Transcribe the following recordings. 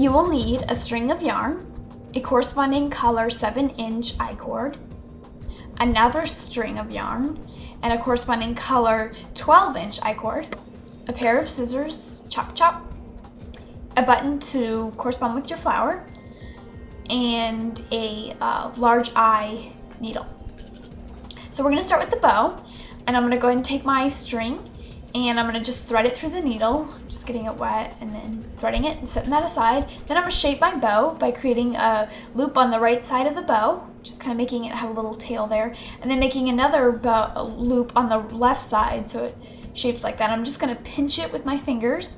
You will need a string of yarn, a corresponding color 7-inch I-cord, another string of yarn, and a corresponding color 12-inch I-cord, a pair of scissors, chop chop, a button to correspond with your flower, and a large eye needle. So we're going to start with the bow, and I'm going to go ahead and take my string and I'm going to just thread it through the needle, just getting it wet and then threading it and setting that aside. Then I'm going to shape my bow by creating a loop on the right side of the bow, just kind of making it have a little tail there, and then making another loop on the left side so it shapes like that. I'm just going to pinch it with my fingers.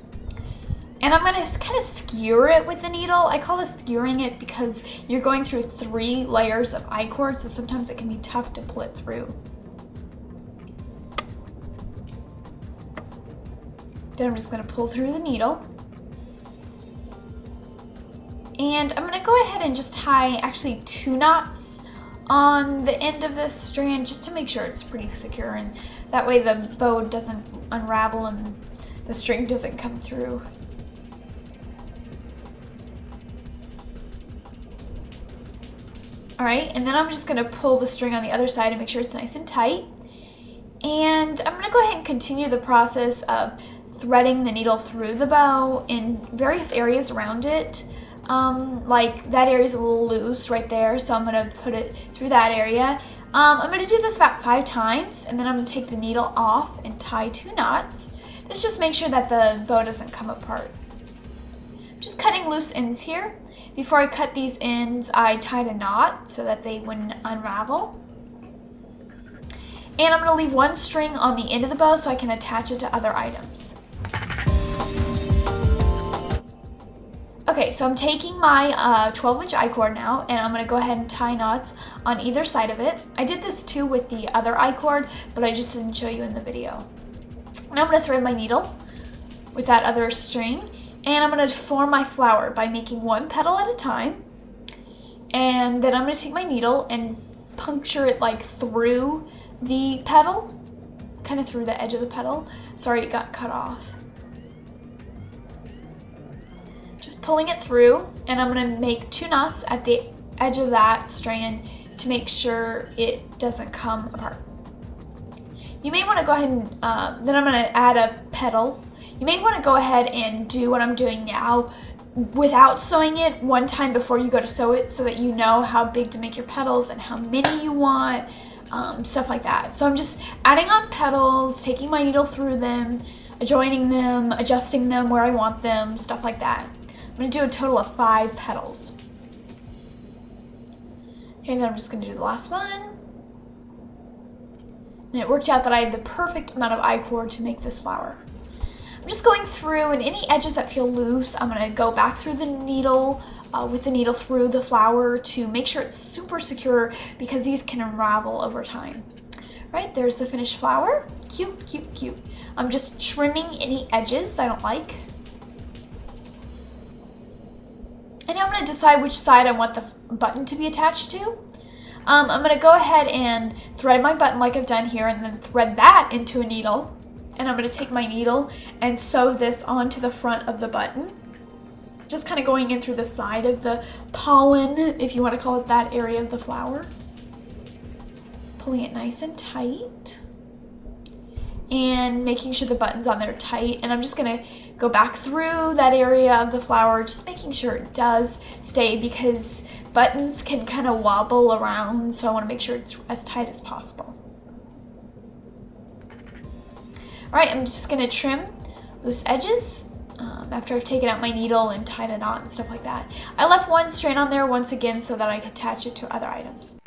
And I'm going to kind of skewer it with the needle. I call this skewering it because you're going through 3 layers of I-cord, so sometimes it can be tough to pull it through. Then I'm just going to pull through the needle. And I'm going to go ahead and just tie actually 2 knots on the end of this strand just to make sure it's pretty secure, and that way the bow doesn't unravel and the string doesn't come through. All right, and then I'm just gonna pull the string on the other side and make sure it's nice and tight. And I'm gonna go ahead and continue the process of threading the needle through the bow in various areas around it. Like that area is a little loose right there, so I'm gonna put it through that area. I'm gonna do this about 5 times, and then I'm gonna take the needle off and tie 2 knots. This just makes sure that the bow doesn't come apart. I'm just cutting loose ends here. Before I cut these ends, I tied a knot so that they wouldn't unravel. And I'm going to leave 1 string on the end of the bow so I can attach it to other items. Okay, so I'm taking my 12-inch I-cord now, and I'm going to go ahead and tie knots on either side of it. I did this too with the other I-cord, but I just didn't show you in the video. Now I'm going to thread my needle with that other string. And I'm going to form my flower by making 1 petal at a time. And then I'm going to take my needle and puncture it like through the petal, kind of through the edge of the petal. Sorry, it got cut off. Just pulling it through, and I'm going to make 2 knots at the edge of that strand to make sure it doesn't come apart. You may want to go ahead and, then I'm going to add a petal. You may want to go ahead and do what I'm doing now without sewing it 1 time before you go to sew it, so that you know how big to make your petals and how many you want, stuff like that. So I'm just adding on petals, taking my needle through them, joining them, adjusting them where I want them, stuff like that. I'm going to do a total of 5 petals. Okay, then I'm just going to do the last one. And it worked out that I had the perfect amount of I-cord to make this flower. I'm just going through, and any edges that feel loose, I'm going to go back through the needle, with the needle through the flower to make sure it's super secure, because these can unravel over time. Right, there's the finished flower. Cute, cute, cute. I'm just trimming any edges I don't like. And now I'm going to decide which side I want the button to be attached to. I'm going to go ahead and thread my button like I've done here, and then thread that into a needle. And I'm going to take my needle and sew this onto the front of the button. Just kind of going in through the side of the pollen, if you want to call it that area of the flower. Pulling it nice and tight. And making sure the button's on there tight. And I'm just going to go back through that area of the flower, just making sure it does stay, because buttons can kind of wobble around. So I want to make sure it's as tight as possible. Alright, I'm just going to trim loose edges after I've taken out my needle and tied a knot and stuff like that. I left 1 strand on there once again so that I could attach it to other items.